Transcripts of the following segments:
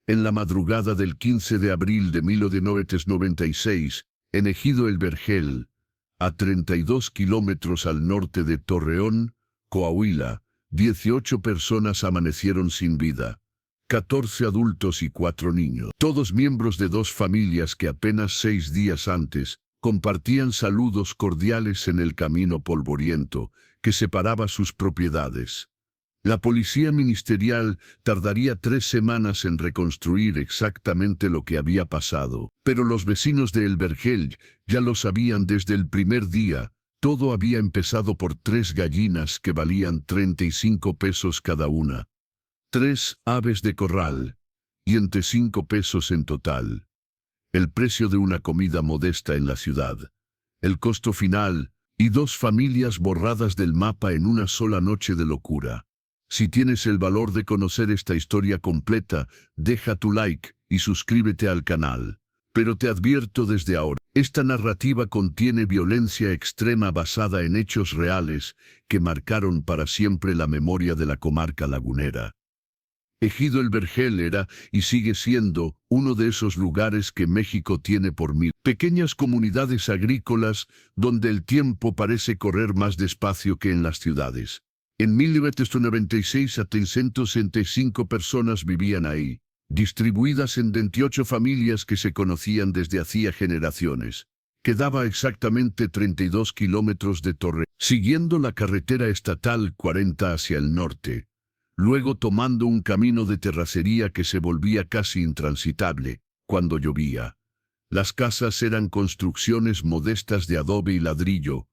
En la madrugada del 15 de abril de 1996, en Ejido El Vergel, a 32 kilómetros al norte de Torreón, Coahuila, 18 personas amanecieron sin vida. 14 adultos y 4 niños, todos miembros de 2 familias que apenas 6 días antes compartían saludos cordiales en el camino polvoriento que separaba sus propiedades. La policía ministerial tardaría 3 semanas en reconstruir exactamente lo que había pasado, pero los vecinos de El Vergel ya lo sabían desde el primer día. Todo había empezado por 3 gallinas que valían 35 pesos cada una. 3 aves de corral, y entre 5 pesos en total. El precio de una comida modesta en la ciudad. El costo final, y 2 familias borradas del mapa en una sola noche de locura. Si tienes el valor de conocer esta historia completa, deja tu like y suscríbete al canal. Pero te advierto desde ahora, esta narrativa contiene violencia extrema basada en hechos reales que marcaron para siempre la memoria de la comarca lagunera. Ejido El Vergel era, y sigue siendo, uno de esos lugares que México tiene por mil pequeñas comunidades agrícolas donde el tiempo parece correr más despacio que en las ciudades. En 1996 a 365 personas vivían ahí, distribuidas en 28 familias que se conocían desde hacía generaciones. Quedaba exactamente 32 kilómetros de Torreón, siguiendo la carretera estatal 40 hacia el norte. Luego tomando un camino de terracería que se volvía casi intransitable cuando llovía. Las casas eran construcciones modestas de adobe y ladrillo,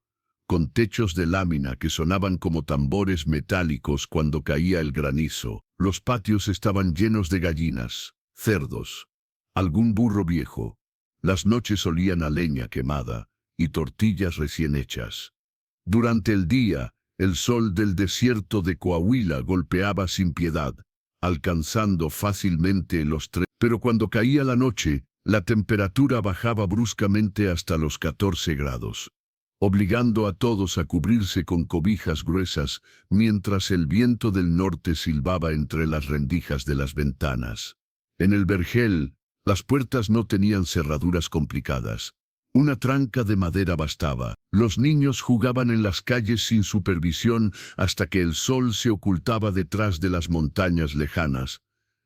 con techos de lámina que sonaban como tambores metálicos cuando caía el granizo. Los patios estaban llenos de gallinas, cerdos, algún burro viejo. Las noches olían a leña quemada y tortillas recién hechas. Durante el día, el sol del desierto de Coahuila golpeaba sin piedad, alcanzando fácilmente los 3. Pero cuando caía la noche, la temperatura bajaba bruscamente hasta los 14 grados, obligando a todos a cubrirse con cobijas gruesas, mientras el viento del norte silbaba entre las rendijas de las ventanas. En El Vergel, las puertas no tenían cerraduras complicadas. Una tranca de madera bastaba. Los niños jugaban en las calles sin supervisión hasta que el sol se ocultaba detrás de las montañas lejanas.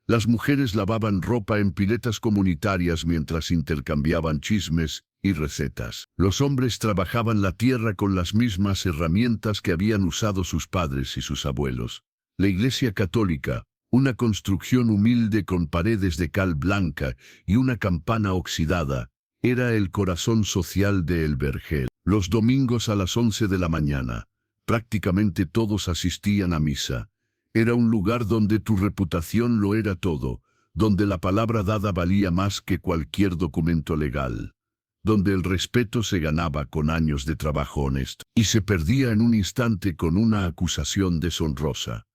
Las mujeres lavaban ropa en piletas comunitarias mientras intercambiaban chismes y recetas. Los hombres trabajaban la tierra con las mismas herramientas que habían usado sus padres y sus abuelos. La Iglesia Católica, una construcción humilde con paredes de cal blanca y una campana oxidada, era el corazón social de El Vergel. Los domingos a las 11 de la mañana, prácticamente todos asistían a misa. Era un lugar donde tu reputación lo era todo, donde la palabra dada valía más que cualquier documento legal, donde el respeto se ganaba con años de trabajo honesto y se perdía en un instante con una acusación deshonrosa.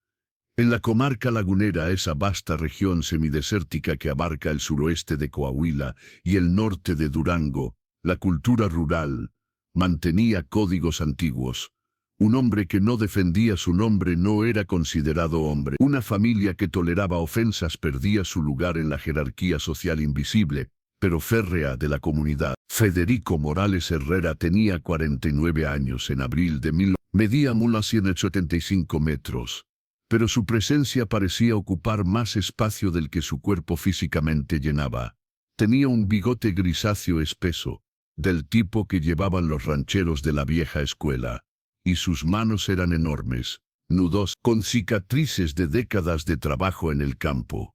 En la comarca lagunera, esa vasta región semidesértica que abarca el suroeste de Coahuila y el norte de Durango, la cultura rural mantenía códigos antiguos. Un hombre que no defendía su nombre no era considerado hombre. Una familia que toleraba ofensas perdía su lugar en la jerarquía social invisible, pero férrea de la comunidad. Federico Morales Herrera tenía 49 años en abril de 1900. Medía 175 metros. Pero su presencia parecía ocupar más espacio del que su cuerpo físicamente llenaba. Tenía un bigote grisáceo espeso, del tipo que llevaban los rancheros de la vieja escuela, y sus manos eran enormes, nudos, con cicatrices de décadas de trabajo en el campo,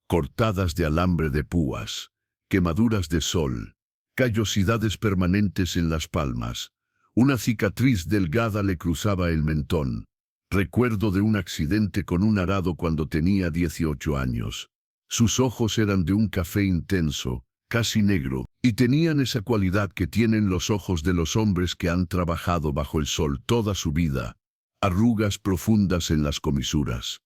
cortadas de alambre de púas, quemaduras de sol, callosidades permanentes en las palmas. Una cicatriz delgada le cruzaba el mentón. Recuerdo de un accidente con un arado cuando tenía 18 años. Sus ojos eran de un café intenso, casi negro, y tenían esa cualidad que tienen los ojos de los hombres que han trabajado bajo el sol toda su vida. Arrugas profundas en las comisuras.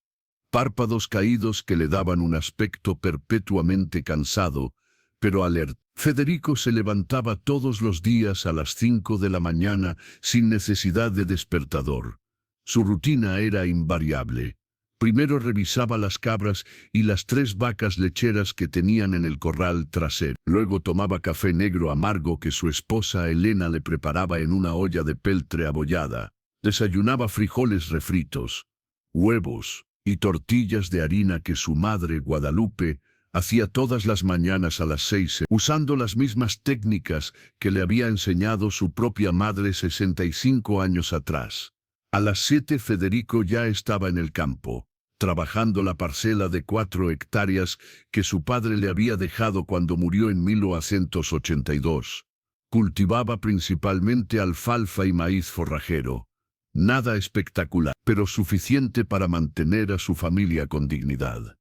Párpados caídos que le daban un aspecto perpetuamente cansado, pero alerta. Federico se levantaba todos los días a las 5 de la mañana sin necesidad de despertador. Su rutina era invariable. Primero revisaba las cabras y las 3 vacas lecheras que tenían en el corral trasero. Luego tomaba café negro amargo que su esposa Elena le preparaba en una olla de peltre abollada. Desayunaba frijoles refritos, huevos y tortillas de harina que su madre Guadalupe hacía todas las mañanas a las 6, usando las mismas técnicas que le había enseñado su propia madre 65 años atrás. A las 7 Federico ya estaba en el campo, trabajando la parcela de 4 hectáreas que su padre le había dejado cuando murió en 1982. Cultivaba principalmente alfalfa y maíz forrajero. Nada espectacular, pero suficiente para mantener a su familia con dignidad.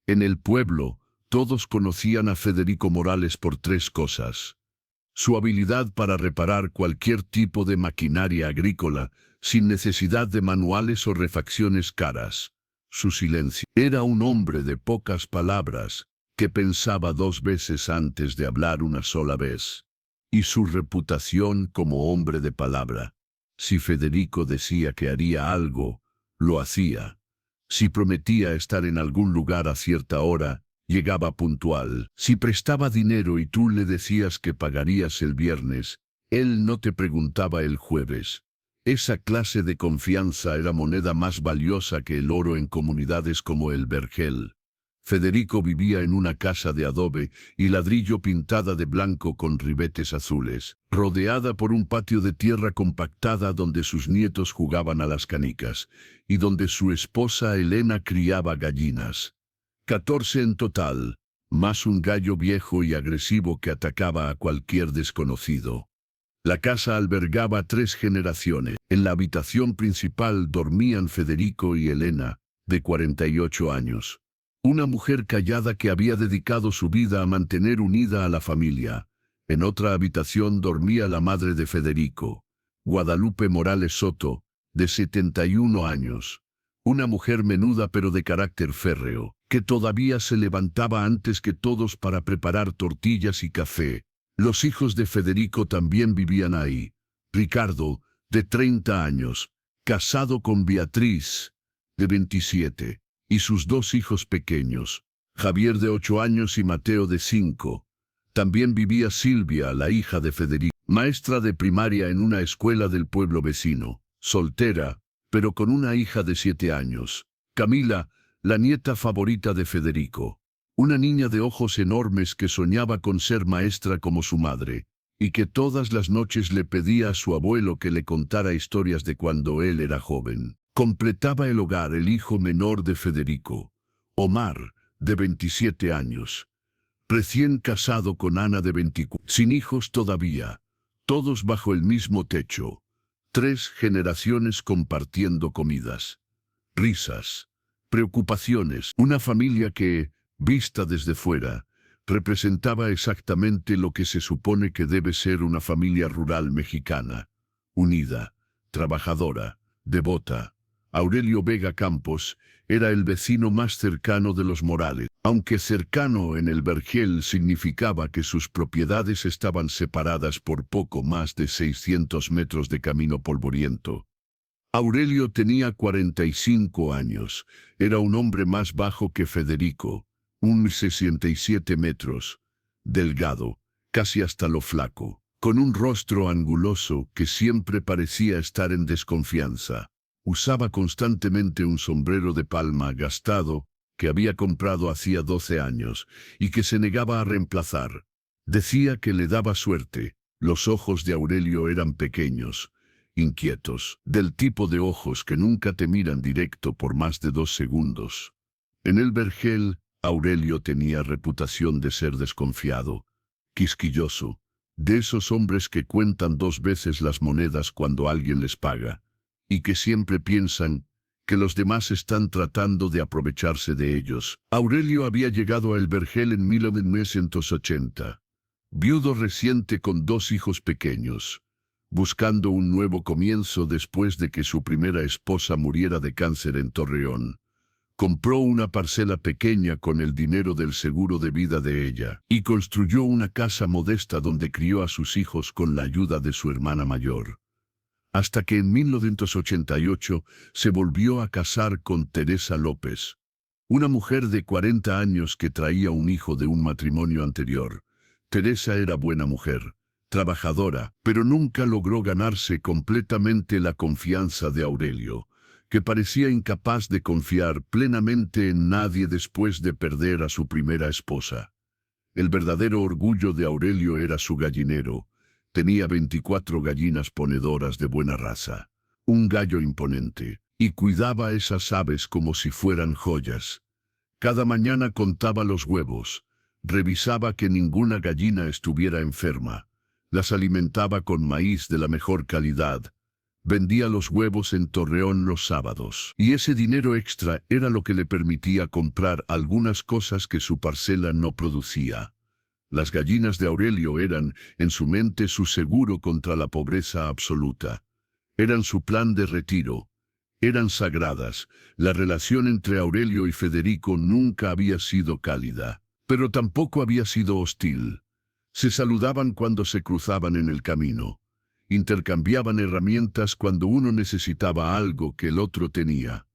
En el pueblo, todos conocían a Federico Morales por 3 cosas: su habilidad para reparar cualquier tipo de maquinaria agrícola, sin necesidad de manuales o refacciones caras; su silencio. Era un hombre de pocas palabras, que pensaba 2 veces antes de hablar una sola vez. Y su reputación como hombre de palabra. Si Federico decía que haría algo, lo hacía. Si prometía estar en algún lugar a cierta hora, llegaba puntual. Si prestaba dinero y tú le decías que pagarías el viernes, él no te preguntaba el jueves. Esa clase de confianza era moneda más valiosa que el oro en comunidades como el Vergel. Federico vivía en una casa de adobe y ladrillo pintada de blanco con ribetes azules, rodeada por un patio de tierra compactada donde sus nietos jugaban a las canicas, y donde su esposa Elena criaba gallinas. 14 en total, más un gallo viejo y agresivo que atacaba a cualquier desconocido. La casa albergaba 3 generaciones. En la habitación principal dormían Federico y Elena, de 48 años. Una mujer callada que había dedicado su vida a mantener unida a la familia. En otra habitación dormía la madre de Federico, Guadalupe Morales Soto, de 71 años. Una mujer menuda pero de carácter férreo, que todavía se levantaba antes que todos para preparar tortillas y café. Los hijos de Federico también vivían ahí. Ricardo, de 30 años, casado con Beatriz, de 27. Y sus 2 hijos pequeños, Javier de 8 años y Mateo de 5. También vivía Silvia, la hija de Federico, maestra de primaria en una escuela del pueblo vecino, soltera, pero con una hija de 7 años. Camila, la nieta favorita de Federico, una niña de ojos enormes que soñaba con ser maestra como su madre, y que todas las noches le pedía a su abuelo que le contara historias de cuando él era joven. Completaba el hogar el hijo menor de Federico, Omar, de 27 años, recién casado con Ana de 24, sin hijos todavía, todos bajo el mismo techo, 3 generaciones compartiendo comidas, risas, preocupaciones, una familia que, vista desde fuera, representaba exactamente lo que se supone que debe ser una familia rural mexicana: unida, trabajadora, devota. Aurelio Vega Campos era el vecino más cercano de los Morales, aunque cercano en el Vergel significaba que sus propiedades estaban separadas por poco más de 600 metros de camino polvoriento. Aurelio tenía 45 años, era un hombre más bajo que Federico, 1,67 metros, delgado, casi hasta lo flaco, con un rostro anguloso que siempre parecía estar en desconfianza. Usaba constantemente un sombrero de palma gastado que había comprado hacía 12 años y que se negaba a reemplazar. Decía que le daba suerte. Los ojos de Aurelio eran pequeños, inquietos, del tipo de ojos que nunca te miran directo por más de 2 segundos. En el Vergel, Aurelio tenía reputación de ser desconfiado, quisquilloso, de esos hombres que cuentan 2 veces las monedas cuando alguien les paga, y que siempre piensan que los demás están tratando de aprovecharse de ellos. Aurelio había llegado a El Vergel en 1980, viudo reciente con 2 hijos pequeños, buscando un nuevo comienzo después de que su primera esposa muriera de cáncer en Torreón. Compró una parcela pequeña con el dinero del seguro de vida de ella y construyó una casa modesta donde crió a sus hijos con la ayuda de su hermana mayor. hasta que en 1988 se volvió a casar con Teresa López, una mujer de 40 años que traía un hijo de un matrimonio anterior. Teresa era buena mujer, trabajadora, pero nunca logró ganarse completamente la confianza de Aurelio, que parecía incapaz de confiar plenamente en nadie después de perder a su primera esposa. El verdadero orgullo de Aurelio era su gallinero. Tenía 24 gallinas ponedoras de buena raza, un gallo imponente, y cuidaba a esas aves como si fueran joyas. Cada mañana contaba los huevos, revisaba que ninguna gallina estuviera enferma, las alimentaba con maíz de la mejor calidad, vendía los huevos en Torreón los sábados, y ese dinero extra era lo que le permitía comprar algunas cosas que su parcela no producía. Las gallinas de Aurelio eran, en su mente, su seguro contra la pobreza absoluta. Eran su plan de retiro. Eran sagradas. La relación entre Aurelio y Federico nunca había sido cálida, pero tampoco había sido hostil. Se saludaban cuando se cruzaban en el camino. Intercambiaban herramientas cuando uno necesitaba algo que el otro tenía.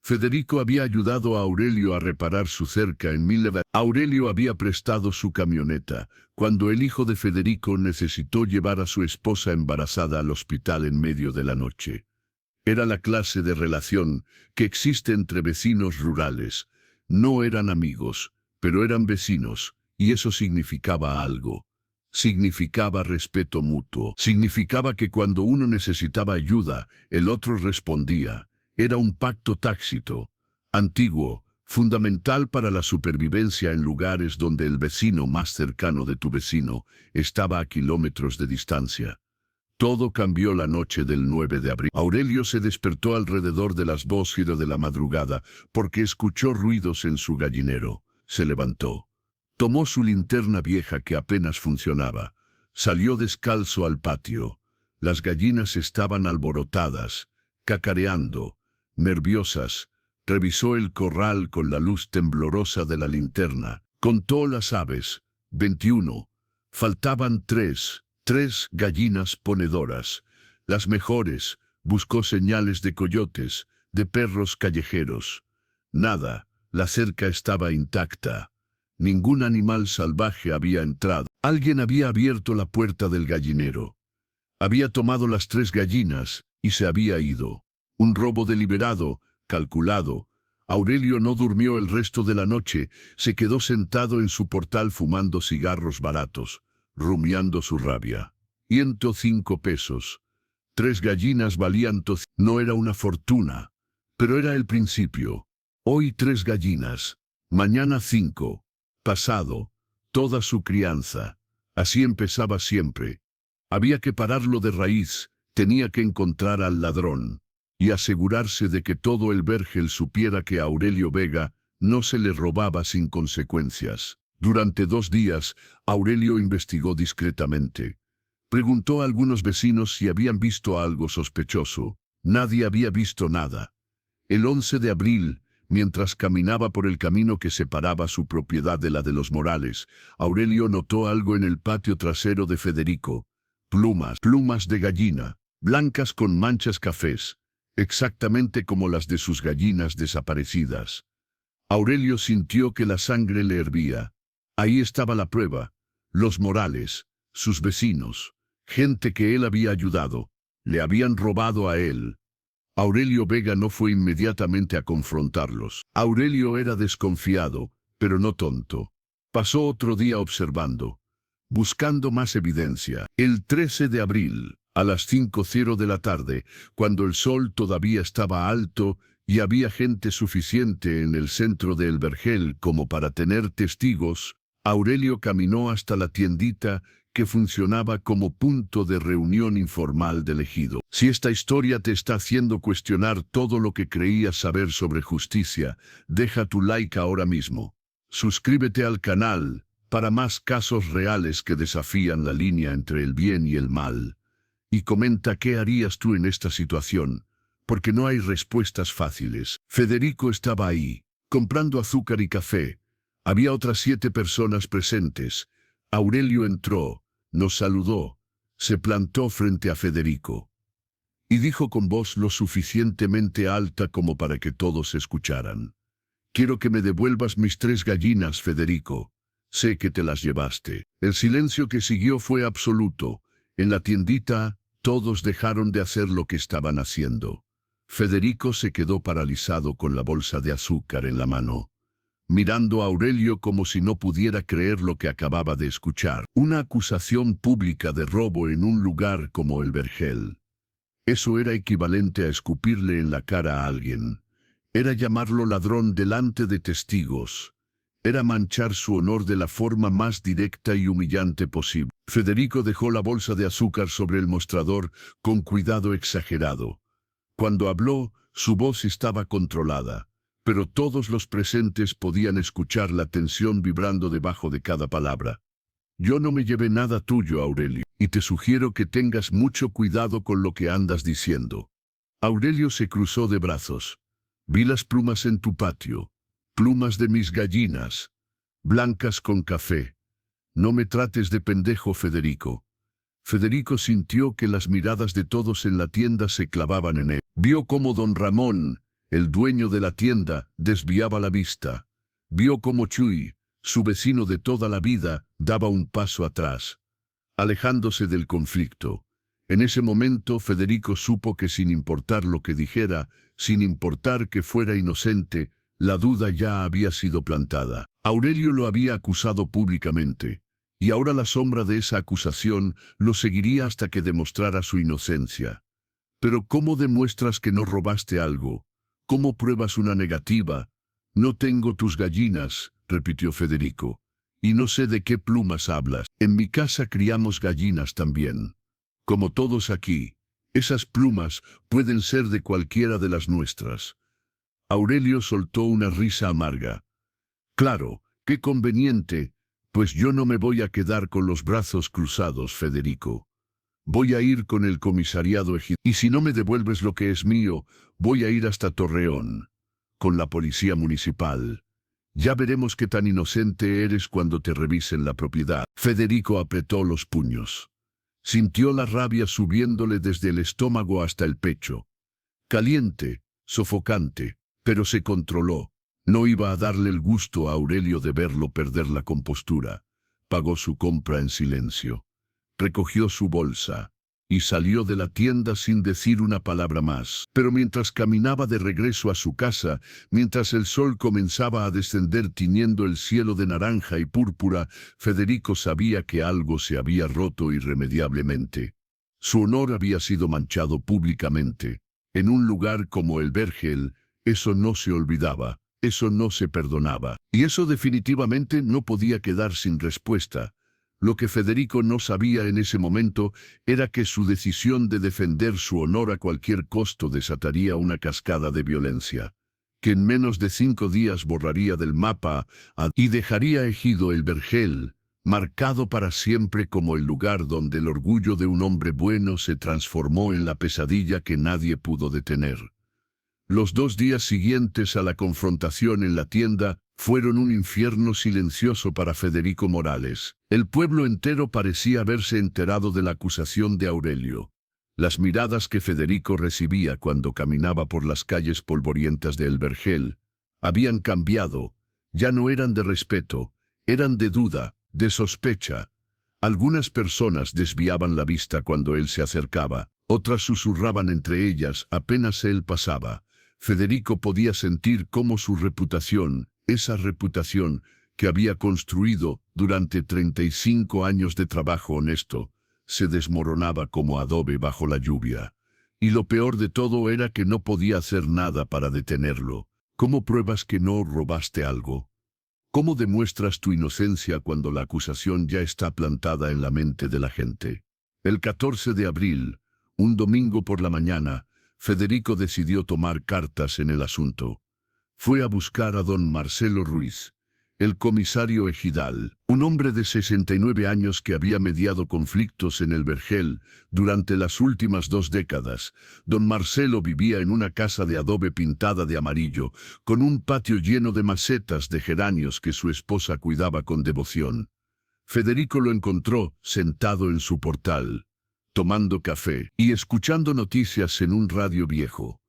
Federico había ayudado a Aurelio a reparar su cerca en 1900. Aurelio había prestado su camioneta cuando el hijo de Federico necesitó llevar a su esposa embarazada al hospital en medio de la noche. Era la clase de relación que existe entre vecinos rurales. No eran amigos, pero eran vecinos, y eso significaba algo. Significaba respeto mutuo. Significaba que cuando uno necesitaba ayuda, el otro respondía. Era un pacto tácito, antiguo, fundamental para la supervivencia en lugares donde el vecino más cercano de tu vecino estaba a kilómetros de distancia. Todo cambió la noche del 9 de abril. Aurelio se despertó alrededor de las 2:00 de la madrugada porque escuchó ruidos en su gallinero. Se levantó. Tomó su linterna vieja que apenas funcionaba. Salió descalzo al patio. Las gallinas estaban alborotadas, cacareando, nerviosas. Revisó el corral con la luz temblorosa de la linterna. Contó las aves. 21. Faltaban 3 gallinas ponedoras. Las mejores. Buscó señales de coyotes, de perros callejeros. Nada. La cerca estaba intacta. Ningún animal salvaje había entrado. Alguien había abierto la puerta del gallinero. Había tomado las 3 gallinas y se había ido. Un robo deliberado, calculado. Aurelio no durmió el resto de la noche, se quedó sentado en su portal fumando cigarros baratos, rumiando su rabia. 105 pesos. 3 gallinas valían No era una fortuna, pero era el principio. Hoy 3 gallinas, mañana 5, pasado, toda su crianza. Así empezaba siempre. Había que pararlo de raíz, tenía que encontrar al ladrón y asegurarse de que todo el vergel supiera que a Aurelio Vega no se le robaba sin consecuencias. Durante 2 días, Aurelio investigó discretamente. Preguntó a algunos vecinos si habían visto algo sospechoso. Nadie había visto nada. El 11 de abril, mientras caminaba por el camino que separaba su propiedad de la de los Morales, Aurelio notó algo en el patio trasero de Federico. Plumas de gallina, blancas con manchas cafés, exactamente como las de sus gallinas desaparecidas. Aurelio sintió que la sangre le hervía. Ahí estaba la prueba. Los Morales, sus vecinos, gente que él había ayudado, le habían robado a él. Aurelio Vega no fue inmediatamente a confrontarlos. Aurelio era desconfiado, pero no tonto. Pasó otro día observando, buscando más evidencia. El 13 de abril, a las 5:00 de la tarde, cuando el sol todavía estaba alto y había gente suficiente en el centro del vergel como para tener testigos, Aurelio caminó hasta la tiendita que funcionaba como punto de reunión informal del ejido. Si esta historia te está haciendo cuestionar todo lo que creías saber sobre justicia, deja tu like ahora mismo. Suscríbete al canal para más casos reales que desafían la línea entre el bien y el mal. Y comenta qué harías tú en esta situación, porque no hay respuestas fáciles. Federico estaba ahí, comprando azúcar y café. Había otras 7 personas presentes. Aurelio entró, nos saludó, se plantó frente a Federico. y dijo con voz lo suficientemente alta como para que todos escucharan. «Quiero que me devuelvas mis 3 gallinas, Federico. Sé que te las llevaste». El silencio que siguió fue absoluto. En la tiendita, todos dejaron de hacer lo que estaban haciendo. Federico se quedó paralizado con la bolsa de azúcar en la mano, mirando a Aurelio como si no pudiera creer lo que acababa de escuchar. Una acusación pública de robo en un lugar como el Vergel. Eso era equivalente a escupirle en la cara a alguien. Era llamarlo ladrón delante de testigos. Era manchar su honor de la forma más directa y humillante posible. Federico dejó la bolsa de azúcar sobre el mostrador con cuidado exagerado. Cuando habló, su voz estaba controlada, pero todos los presentes podían escuchar la tensión vibrando debajo de cada palabra. «Yo no me llevé nada tuyo, Aurelio, y te sugiero que tengas mucho cuidado con lo que andas diciendo». Aurelio se cruzó de brazos. «Vi las plumas en tu patio, plumas de mis gallinas, blancas con café. No me trates de pendejo, Federico». Federico sintió que las miradas de todos en la tienda se clavaban en él. Vio cómo don Ramón, el dueño de la tienda, desviaba la vista. Vio cómo Chuy, su vecino de toda la vida, daba un paso atrás, alejándose del conflicto. En ese momento Federico supo que sin importar lo que dijera, sin importar que fuera inocente, la duda ya había sido plantada. Aurelio lo había acusado públicamente, y ahora la sombra de esa acusación lo seguiría hasta que demostrara su inocencia. «Pero ¿cómo demuestras que no robaste algo? ¿Cómo pruebas una negativa?» «No tengo tus gallinas», repitió Federico, «y no sé de qué plumas hablas. En mi casa criamos gallinas también. Como todos aquí, esas plumas pueden ser de cualquiera de las nuestras». Aurelio soltó una risa amarga. «Claro, qué conveniente, pues yo no me voy a quedar con los brazos cruzados, Federico. Voy a ir con el comisariado ejidal, y si no me devuelves lo que es mío, voy a ir hasta Torreón, con la policía municipal. Ya veremos qué tan inocente eres cuando te revisen la propiedad». Federico apretó los puños. Sintió la rabia subiéndole desde el estómago hasta el pecho. Caliente, sofocante, pero se controló. No iba a darle el gusto a Aurelio de verlo perder la compostura. Pagó su compra en silencio. Recogió su bolsa y salió de la tienda sin decir una palabra más. Pero mientras caminaba de regreso a su casa, mientras el sol comenzaba a descender tiñendo el cielo de naranja y púrpura, Federico sabía que algo se había roto irremediablemente. Su honor había sido manchado públicamente. En un lugar como el Vergel, eso no se olvidaba, eso no se perdonaba. Y eso definitivamente no podía quedar sin respuesta. Lo que Federico no sabía en ese momento era que su decisión de defender su honor a cualquier costo desataría una cascada de violencia, que en menos de 5 días borraría del mapa y dejaría Ejido el Vergel, marcado para siempre como el lugar donde el orgullo de un hombre bueno se transformó en la pesadilla que nadie pudo detener. Los 2 días siguientes a la confrontación en la tienda fueron un infierno silencioso para Federico Morales. El pueblo entero parecía haberse enterado de la acusación de Aurelio. Las miradas que Federico recibía cuando caminaba por las calles polvorientas de El Vergel habían cambiado. Ya no eran de respeto, eran de duda, de sospecha. Algunas personas desviaban la vista cuando él se acercaba, otras susurraban entre ellas apenas él pasaba. Federico podía sentir cómo su reputación, esa reputación que había construido durante 35 años de trabajo honesto, se desmoronaba como adobe bajo la lluvia. Y lo peor de todo era que no podía hacer nada para detenerlo. ¿Cómo pruebas que no robaste algo? ¿Cómo demuestras tu inocencia cuando la acusación ya está plantada en la mente de la gente? El 14 de abril, un domingo por la mañana, Federico decidió tomar cartas en el asunto. Fue a buscar a don Marcelo Ruiz, el comisario ejidal, un hombre de 69 años que había mediado conflictos en el Vergel durante las últimas 2 décadas. Don Marcelo vivía en una casa de adobe pintada de amarillo, con un patio lleno de macetas de geranios que su esposa cuidaba con devoción. Federico lo encontró sentado en su portal. tomando café y escuchando noticias en un radio viejo.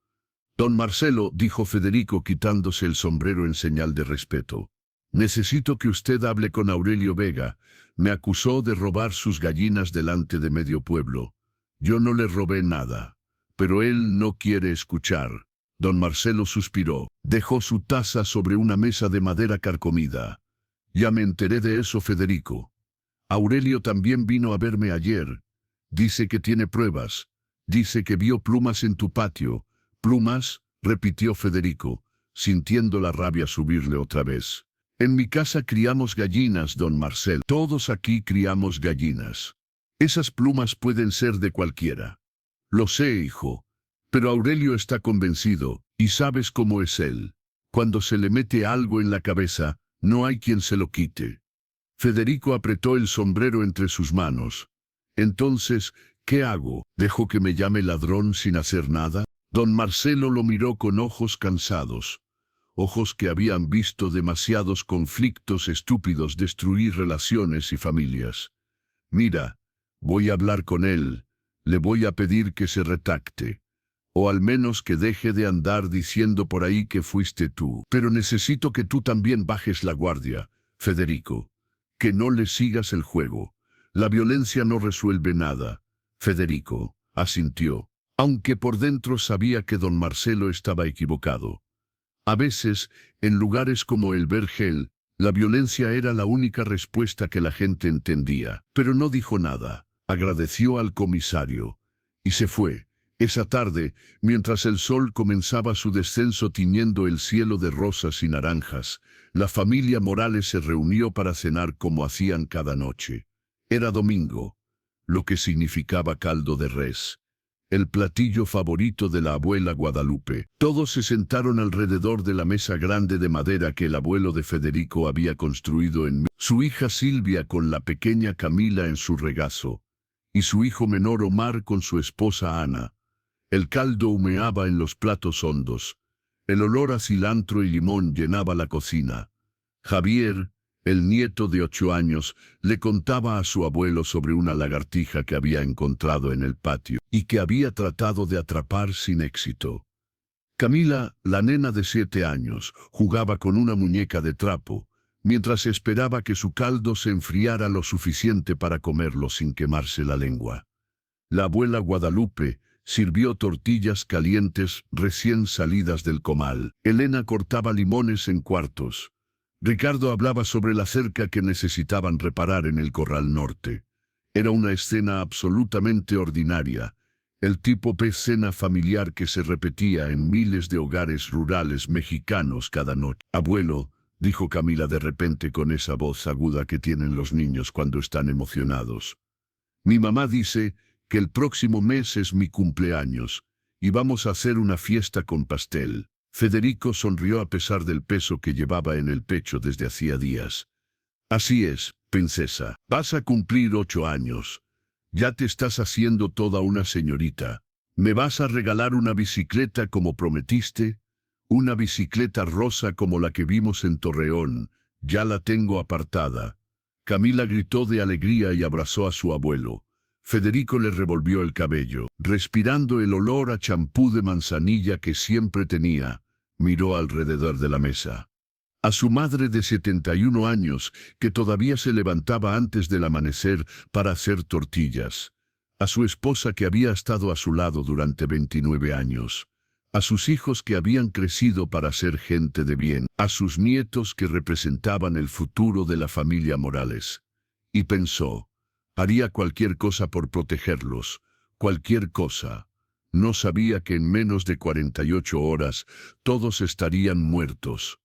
Don Marcelo, dijo Federico quitándose el sombrero en señal de respeto. Necesito que usted hable con Aurelio Vega. Me acusó de robar sus gallinas delante de medio pueblo. Yo no le robé nada. Pero él no quiere escuchar. Don Marcelo suspiró. Dejó su taza sobre una mesa de madera carcomida. Ya me enteré de eso, Federico. Aurelio también vino a verme ayer. Dice que tiene pruebas. Dice que vio plumas en tu patio. ¿Plumas?, repitió Federico, sintiendo la rabia subirle otra vez. En mi casa criamos gallinas, don Marcelo. Todos aquí criamos gallinas. Esas plumas pueden ser de cualquiera. Lo sé, hijo. Pero Aurelio está convencido, y sabes cómo es él. Cuando se le mete algo en la cabeza, no hay quien se lo quite. Federico apretó el sombrero entre sus manos. Entonces, ¿qué hago? ¿Dejo que me llame ladrón sin hacer nada? Don Marcelo lo miró con ojos cansados. Ojos que habían visto demasiados conflictos estúpidos destruir relaciones y familias. Mira, voy a hablar con él. Le voy a pedir que se retracte. O al menos que deje de andar diciendo por ahí que fuiste tú. Pero necesito que tú también bajes la guardia, Federico. Que no le sigas el juego. La violencia no resuelve nada. Federico asintió, aunque por dentro sabía que don Marcelo estaba equivocado. A veces, en lugares como el Vergel, la violencia era la única respuesta que la gente entendía. Pero no dijo nada. Agradeció al comisario. Y se fue. Esa tarde, mientras el sol comenzaba su descenso tiñendo el cielo de rosas y naranjas, la familia Morales se reunió para cenar como hacían cada noche. Era domingo, lo que significaba caldo de res, el platillo favorito de la abuela Guadalupe. Todos se sentaron alrededor de la mesa grande de madera que el abuelo de Federico había construido en su hija Silvia con la pequeña Camila en su regazo, y su hijo menor Omar con su esposa Ana. El caldo humeaba en los platos hondos. El olor a cilantro y limón llenaba la cocina. Javier, el nieto de 8 años, le contaba a su abuelo sobre una lagartija que había encontrado en el patio y que había tratado de atrapar sin éxito. Camila, la nena de 7 años, jugaba con una muñeca de trapo, mientras esperaba que su caldo se enfriara lo suficiente para comerlo sin quemarse la lengua. La abuela Guadalupe sirvió tortillas calientes recién salidas del comal. Elena cortaba limones en cuartos. Ricardo hablaba sobre la cerca que necesitaban reparar en el Corral Norte. Era una escena absolutamente ordinaria, el tipo de escena familiar que se repetía en miles de hogares rurales mexicanos cada noche. Abuelo, dijo Camila de repente con esa voz aguda que tienen los niños cuando están emocionados. Mi mamá dice que el próximo mes es mi cumpleaños, y vamos a hacer una fiesta con pastel. Federico sonrió a pesar del peso que llevaba en el pecho desde hacía días. Así es, princesa, vas a cumplir 8 años. Ya te estás haciendo toda una señorita. ¿Me vas a regalar una bicicleta como prometiste? Una bicicleta rosa como la que vimos en Torreón. Ya la tengo apartada. Camila gritó de alegría y abrazó a su abuelo. Federico le revolvió el cabello. Respirando el olor a champú de manzanilla que siempre tenía, miró alrededor de la mesa. A su madre de 71 años, que todavía se levantaba antes del amanecer para hacer tortillas. A su esposa que había estado a su lado durante 29 años. A sus hijos que habían crecido para ser gente de bien. A sus nietos que representaban el futuro de la familia Morales. Y pensó, haría cualquier cosa por protegerlos, cualquier cosa. No sabía que en menos de 48 horas todos estarían muertos.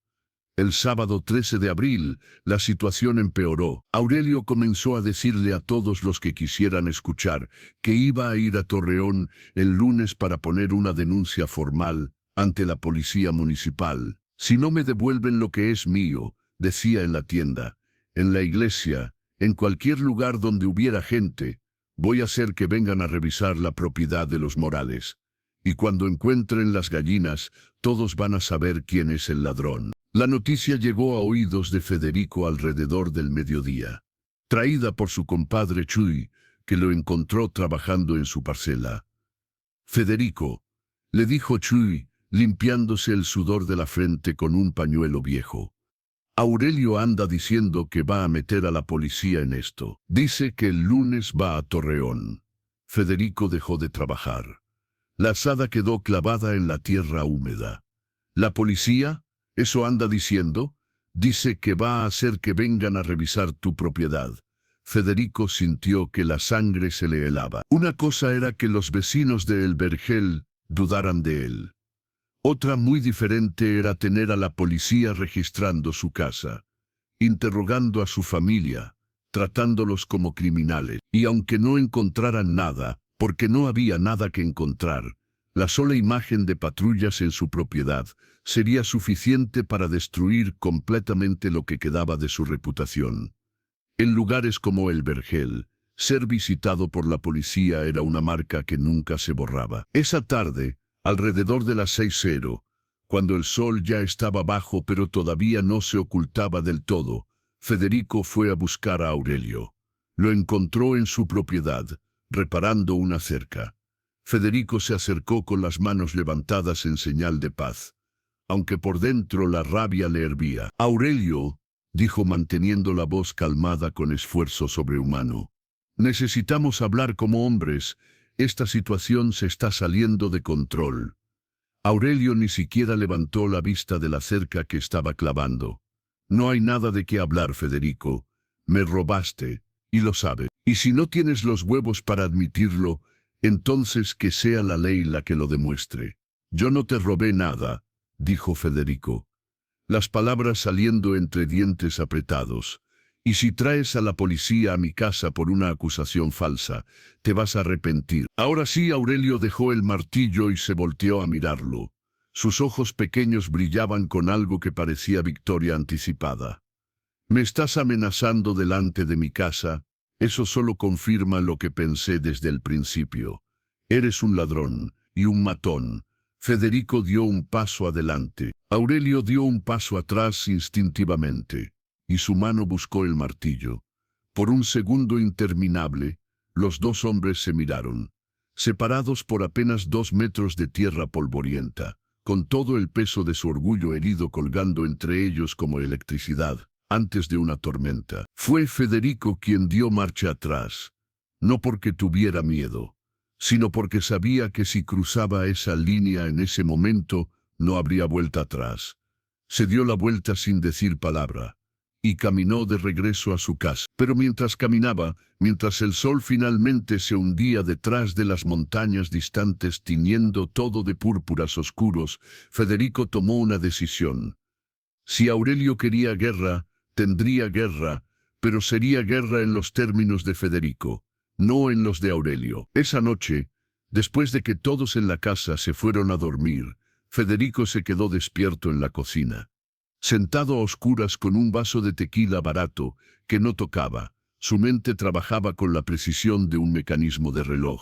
El sábado 13 de abril, la situación empeoró. Aurelio comenzó a decirle a todos los que quisieran escuchar que iba a ir a Torreón el lunes para poner una denuncia formal ante la policía municipal. Si no me devuelven lo que es mío, decía en la tienda, en la iglesia, en cualquier lugar donde hubiera gente, voy a hacer que vengan a revisar la propiedad de los Morales. Y cuando encuentren las gallinas, todos van a saber quién es el ladrón. La noticia llegó a oídos de Federico alrededor del mediodía. Traída por su compadre Chuy, que lo encontró trabajando en su parcela. Federico, le dijo Chuy, limpiándose el sudor de la frente con un pañuelo viejo. Aurelio anda diciendo que va a meter a la policía en esto. Dice que el lunes va a Torreón. Federico dejó de trabajar. La azada quedó clavada en la tierra húmeda. ¿La policía? ¿Eso anda diciendo? Dice que va a hacer que vengan a revisar tu propiedad. Federico sintió que la sangre se le helaba. Una cosa era que los vecinos de El Vergel dudaran de él. Otra muy diferente era tener a la policía registrando su casa, interrogando a su familia, tratándolos como criminales. Y aunque no encontraran nada, porque no había nada que encontrar, la sola imagen de patrullas en su propiedad sería suficiente para destruir completamente lo que quedaba de su reputación. En lugares como El Vergel, ser visitado por la policía era una marca que nunca se borraba. Esa tarde, alrededor de las 6:00, cuando el sol ya estaba bajo pero todavía no se ocultaba del todo, Federico fue a buscar a Aurelio. Lo encontró en su propiedad, reparando una cerca. Federico se acercó con las manos levantadas en señal de paz, aunque por dentro la rabia le hervía. «Aurelio», dijo manteniendo la voz calmada con esfuerzo sobrehumano, «necesitamos hablar como hombres. Esta situación se está saliendo de control». Aurelio ni siquiera levantó la vista de la cerca que estaba clavando. «No hay nada de qué hablar, Federico. Me robaste, y lo sabes. Y si no tienes los huevos para admitirlo, entonces que sea la ley la que lo demuestre». «Yo no te robé nada», dijo Federico, las palabras saliendo entre dientes apretados. «Y si traes a la policía a mi casa por una acusación falsa, te vas a arrepentir». Ahora sí, Aurelio dejó el martillo y se volteó a mirarlo. Sus ojos pequeños brillaban con algo que parecía victoria anticipada. «¿Me estás amenazando delante de mi casa? Eso solo confirma lo que pensé desde el principio. Eres un ladrón y un matón». Federico dio un paso adelante. Aurelio dio un paso atrás instintivamente, y su mano buscó el martillo. Por un segundo interminable, los dos hombres se miraron, separados por apenas 2 metros de tierra polvorienta, con todo el peso de su orgullo herido colgando entre ellos como electricidad, antes de una tormenta. Fue Federico quien dio marcha atrás, no porque tuviera miedo, sino porque sabía que si cruzaba esa línea en ese momento, no habría vuelta atrás. Se dio la vuelta sin decir palabra, y caminó de regreso a su casa. Pero mientras caminaba, mientras el sol finalmente se hundía detrás de las montañas distantes tiñendo todo de púrpuras oscuros, Federico tomó una decisión. Si Aurelio quería guerra, tendría guerra, pero sería guerra en los términos de Federico, no en los de Aurelio. Esa noche, después de que todos en la casa se fueron a dormir, Federico se quedó despierto en la cocina. Sentado a oscuras con un vaso de tequila barato que no tocaba, su mente trabajaba con la precisión de un mecanismo de reloj.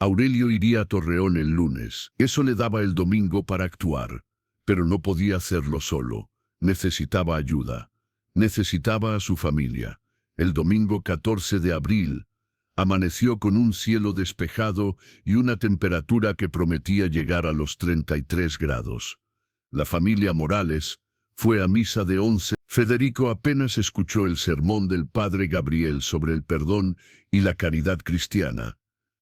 Aurelio iría a Torreón el lunes. Eso le daba el domingo para actuar, pero no podía hacerlo solo. Necesitaba ayuda. Necesitaba a su familia. El domingo 14 de abril, amaneció con un cielo despejado y una temperatura que prometía llegar a los 33 grados. La familia Morales fue a misa de 11. Federico apenas escuchó el sermón del padre Gabriel sobre el perdón y la caridad cristiana.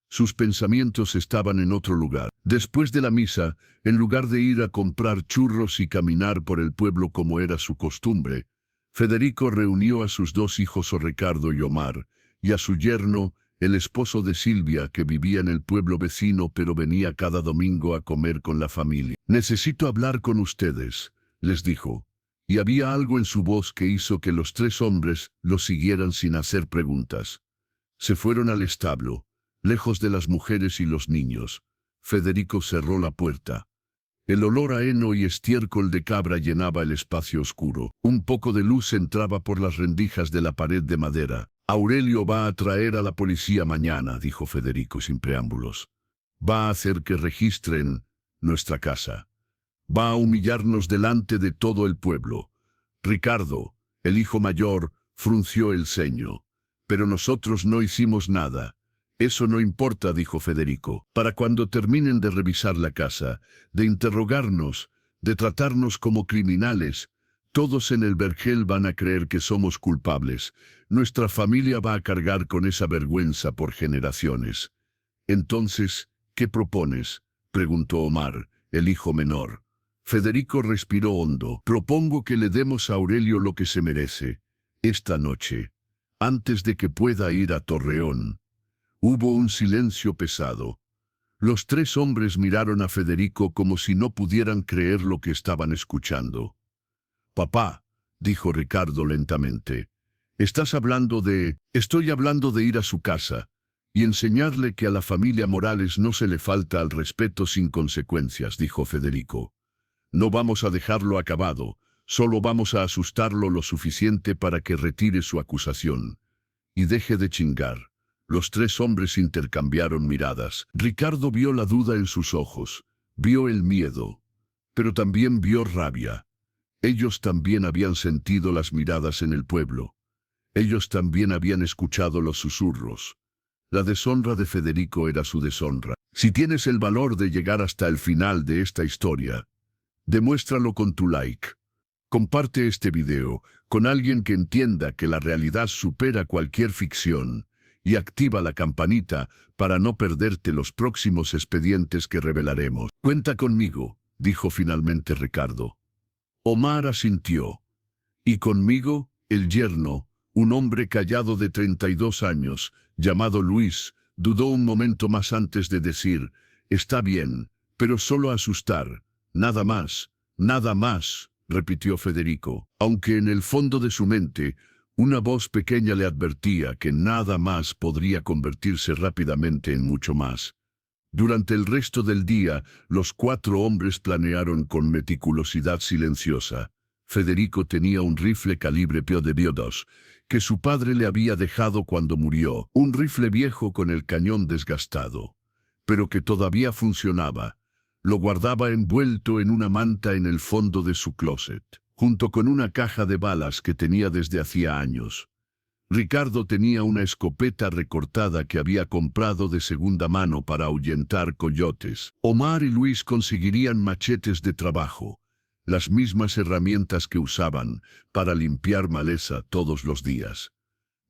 Sus pensamientos estaban en otro lugar. Después de la misa, en lugar de ir a comprar churros y caminar por el pueblo como era su costumbre, Federico reunió a sus 2 hijos, Ricardo y Omar, y a su yerno, el esposo de Silvia, que vivía en el pueblo vecino pero venía cada domingo a comer con la familia. «Necesito hablar con ustedes», les dijo, y había algo en su voz que hizo que los 3 hombres lo siguieran sin hacer preguntas. Se fueron al establo, lejos de las mujeres y los niños. Federico cerró la puerta. El olor a heno y estiércol de cabra llenaba el espacio oscuro. Un poco de luz entraba por las rendijas de la pared de madera. «Aurelio va a traer a la policía mañana», dijo Federico sin preámbulos. «Va a hacer que registren nuestra casa. Va a humillarnos delante de todo el pueblo». Ricardo, el hijo mayor, frunció el ceño. «Pero nosotros no hicimos nada. Eso no importa, dijo Federico. Para cuando terminen de revisar la casa, de interrogarnos, de tratarnos como criminales, todos en el vergel van a creer que somos culpables. Nuestra familia va a cargar con esa vergüenza por generaciones. Entonces, ¿qué propones?, preguntó Omar, el hijo menor. Federico respiró hondo. Propongo que le demos a Aurelio lo que se merece, esta noche, antes de que pueda ir a Torreón. Hubo un silencio pesado. Los tres hombres miraron a Federico como si no pudieran creer lo que estaban escuchando. «Papá», dijo Ricardo lentamente, «estás hablando de... Estoy hablando de ir a su casa y enseñarle que a la familia Morales no se le falta al respeto sin consecuencias», dijo Federico. «No vamos a dejarlo acabado, solo vamos a asustarlo lo suficiente para que retire su acusación. Y deje de chingar». Los tres hombres intercambiaron miradas. Ricardo vio la duda en sus ojos, vio el miedo, pero también vio rabia. Ellos también habían sentido las miradas en el pueblo. Ellos también habían escuchado los susurros. La deshonra de Federico era su deshonra. Si tienes el valor de llegar hasta el final de esta historia, demuéstralo con tu like. Comparte este video con alguien que entienda que la realidad supera cualquier ficción. Y activa la campanita para no perderte los próximos expedientes que revelaremos. «Cuenta conmigo», dijo finalmente Ricardo. Omar asintió. «Y conmigo, el yerno, un hombre callado de 32 años, llamado Luis, dudó un momento más antes de decir, «Está bien, pero solo asustar, nada más, repitió Federico, aunque en el fondo de su mente, una voz pequeña le advertía que nada más podría convertirse rápidamente en mucho más. Durante el resto del día, los cuatro hombres planearon con meticulosidad silenciosa. Federico tenía un rifle calibre .22, que su padre le había dejado cuando murió, un rifle viejo con el cañón desgastado, pero que todavía funcionaba. Lo guardaba envuelto en una manta en el fondo de su closet, junto con una caja de balas que tenía desde hacía años. Ricardo tenía una escopeta recortada que había comprado de segunda mano para ahuyentar coyotes. Omar y Luis conseguirían machetes de trabajo, las mismas herramientas que usaban para limpiar maleza todos los días.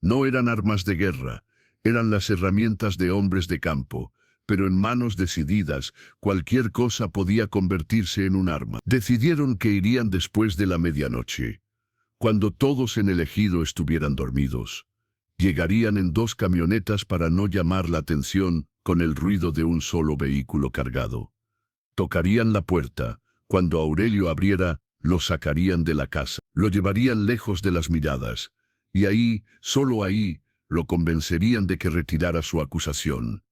No eran armas de guerra, eran las herramientas de hombres de campo, pero en manos decididas, cualquier cosa podía convertirse en un arma. Decidieron que irían después de la medianoche, cuando todos en el ejido estuvieran dormidos. Llegarían en 2 camionetas para no llamar la atención con el ruido de un solo vehículo cargado. Tocarían la puerta. Cuando Aurelio abriera, lo sacarían de la casa. Lo llevarían lejos de las miradas. Y ahí, solo ahí, lo convencerían de que retirara su acusación.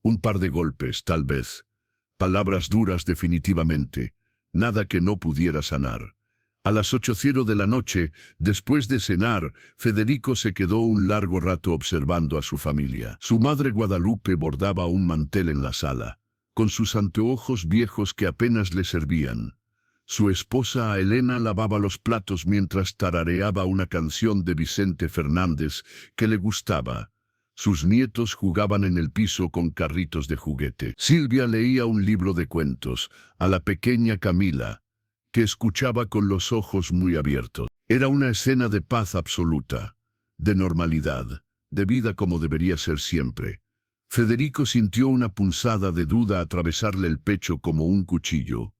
Un par de golpes, tal vez. Palabras duras definitivamente. Nada que no pudiera sanar. A las 8:00 de la noche, después de cenar, Federico se quedó un largo rato observando a su familia. Su madre Guadalupe bordaba un mantel en la sala, con sus anteojos viejos que apenas le servían. Su esposa Elena lavaba los platos mientras tarareaba una canción de Vicente Fernández que le gustaba. Sus nietos jugaban en el piso con carritos de juguete. Silvia leía un libro de cuentos a la pequeña Camila, que escuchaba con los ojos muy abiertos. Era una escena de paz absoluta, de normalidad, de vida como debería ser siempre. Federico sintió una punzada de duda atravesarle el pecho como un cuchillo.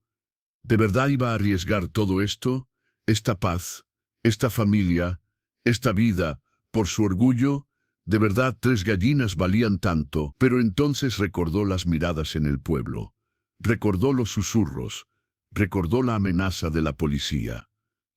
¿De verdad iba a arriesgar todo esto? ¿Esta paz? ¿Esta familia? ¿Esta vida? ¿Por su orgullo? De verdad 3 gallinas valían tanto, pero entonces recordó las miradas en el pueblo. Recordó los susurros. Recordó la amenaza de la policía.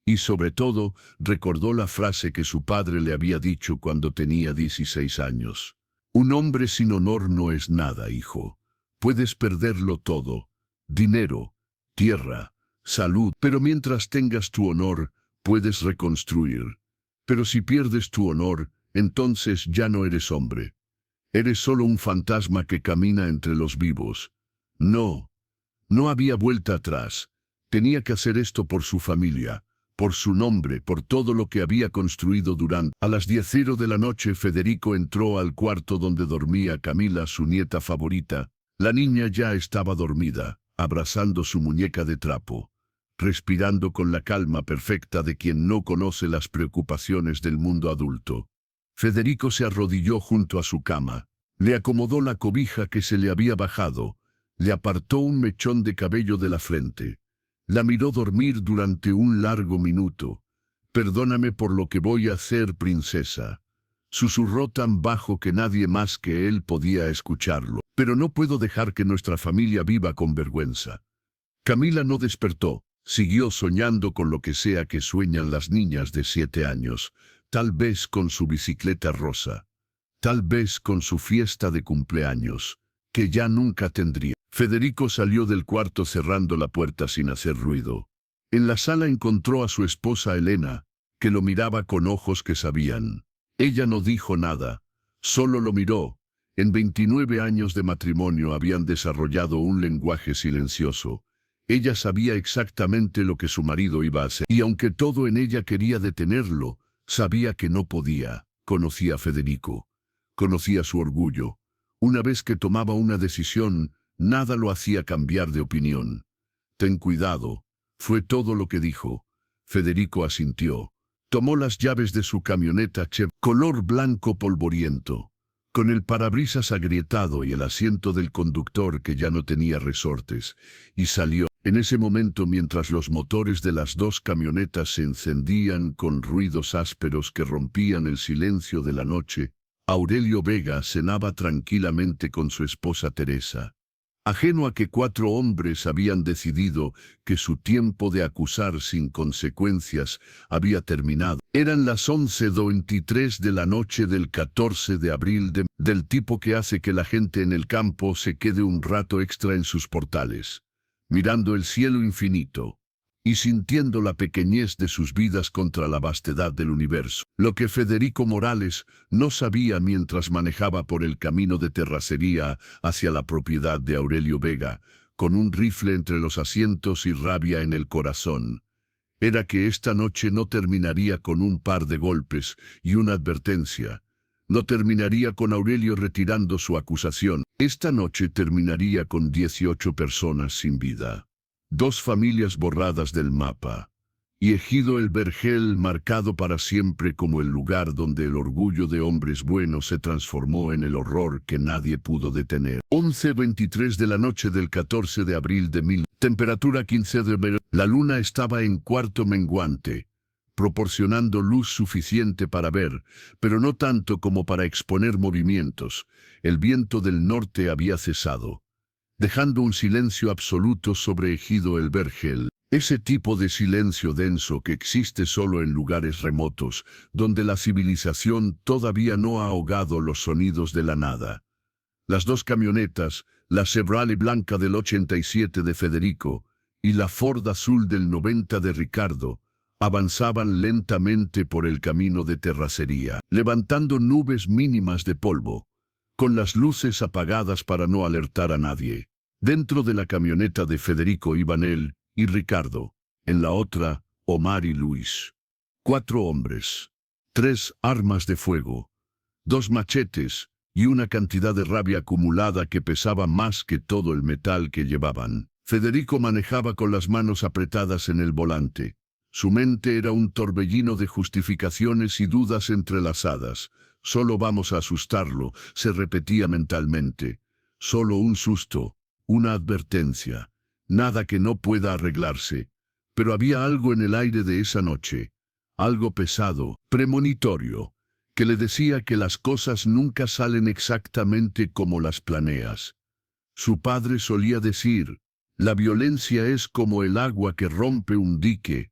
Y sobre todo, recordó la frase que su padre le había dicho cuando tenía 16 años. Un hombre sin honor no es nada, hijo. Puedes perderlo todo. Dinero, tierra, salud. Pero mientras tengas tu honor, puedes reconstruir. Pero si pierdes tu honor, entonces ya no eres hombre. Eres solo un fantasma que camina entre los vivos. No había vuelta atrás. Tenía que hacer esto por su familia, por su nombre, por todo lo que había construido durante. A las 10:00 de la noche Federico entró al cuarto donde dormía Camila, su nieta favorita. La niña ya estaba dormida, abrazando su muñeca de trapo, respirando con la calma perfecta de quien no conoce las preocupaciones del mundo adulto. Federico se arrodilló junto a su cama, le acomodó la cobija que se le había bajado, le apartó un mechón de cabello de la frente. La miró dormir durante un largo minuto. «Perdóname por lo que voy a hacer, princesa», susurró tan bajo que nadie más que él podía escucharlo. «Pero no puedo dejar que nuestra familia viva con vergüenza». Camila no despertó, siguió soñando con lo que sea que sueñan las niñas de 7 años, tal vez con su bicicleta rosa, tal vez con su fiesta de cumpleaños, que ya nunca tendría. Federico salió del cuarto cerrando la puerta sin hacer ruido. En la sala encontró a su esposa Elena, que lo miraba con ojos que sabían. Ella no dijo nada, solo lo miró. En 29 años de matrimonio habían desarrollado un lenguaje silencioso. Ella sabía exactamente lo que su marido iba a hacer, y aunque todo en ella quería detenerlo, sabía que no podía. Conocía a Federico, conocía su orgullo. Una vez que tomaba una decisión, nada lo hacía cambiar de opinión. «Ten cuidado», fue todo lo que dijo. Federico asintió. Tomó las llaves de su camioneta Chevrolet color blanco polvoriento, con el parabrisas agrietado y el asiento del conductor que ya no tenía resortes, y salió. En ese momento, mientras los motores de las dos camionetas se encendían con ruidos ásperos que rompían el silencio de la noche, Aurelio Vega cenaba tranquilamente con su esposa Teresa. Ajeno a que 4 hombres habían decidido que su tiempo de acusar sin consecuencias había terminado. Eran las 11:23 de la noche del 14 de abril del tipo que hace que la gente en el campo se quede un rato extra en sus portales, mirando el cielo infinito y sintiendo la pequeñez de sus vidas contra la vastedad del universo. Lo que Federico Morales no sabía mientras manejaba por el camino de terracería hacia la propiedad de Aurelio Vega, con un rifle entre los asientos y rabia en el corazón, era que esta noche no terminaría con un par de golpes y una advertencia. No terminaría con Aurelio retirando su acusación. Esta noche terminaría con 18 personas sin vida, 2 familias borradas del mapa, y Ejido El Vergel marcado para siempre como el lugar donde el orgullo de hombres buenos se transformó en el horror que nadie pudo detener. 11:23 de la noche del 14 de abril de 1000. Temperatura 15 de verano. La luna estaba en cuarto menguante, proporcionando luz suficiente para ver, pero no tanto como para exponer movimientos. El viento del norte había cesado, dejando un silencio absoluto sobre Ejido El Vergel. Ese tipo de silencio denso que existe solo en lugares remotos, donde la civilización todavía no ha ahogado los sonidos de la nada. Las 2 camionetas, la Chevrolet blanca del 87 de Federico y la Ford azul del 90 de Ricardo, avanzaban lentamente por el camino de terracería, levantando nubes mínimas de polvo, con las luces apagadas para no alertar a nadie. Dentro de la camioneta de Federico iban él y Ricardo, en la otra, Omar y Luis. 4 hombres, 3 armas de fuego, 2 machetes y una cantidad de rabia acumulada que pesaba más que todo el metal que llevaban. Federico manejaba con las manos apretadas en el volante. Su mente era un torbellino de justificaciones y dudas entrelazadas. «Solo vamos a asustarlo», se repetía mentalmente. «Solo un susto, una advertencia. Nada que no pueda arreglarse». Pero había algo en el aire de esa noche, algo pesado, premonitorio, que le decía que las cosas nunca salen exactamente como las planeas. Su padre solía decir, la violencia es como el agua que rompe un dique.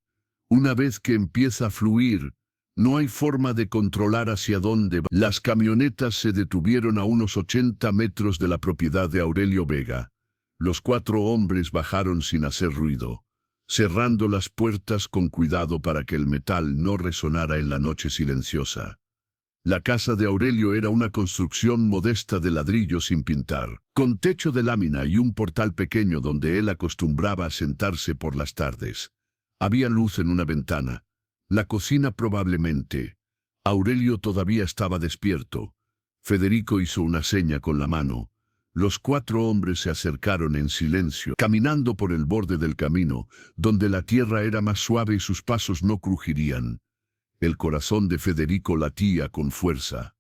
Una vez que empieza a fluir, no hay forma de controlar hacia dónde va. Las camionetas se detuvieron a unos 80 metros de la propiedad de Aurelio Vega. Los 4 hombres bajaron sin hacer ruido, cerrando las puertas con cuidado para que el metal no resonara en la noche silenciosa. La casa de Aurelio era una construcción modesta de ladrillo sin pintar, con techo de lámina y un portal pequeño donde él acostumbraba a sentarse por las tardes. Había luz en una ventana. La cocina probablemente. Aurelio todavía estaba despierto. Federico hizo una seña con la mano. Los 4 hombres se acercaron en silencio, caminando por el borde del camino, donde la tierra era más suave y sus pasos no crujirían. El corazón de Federico latía con fuerza,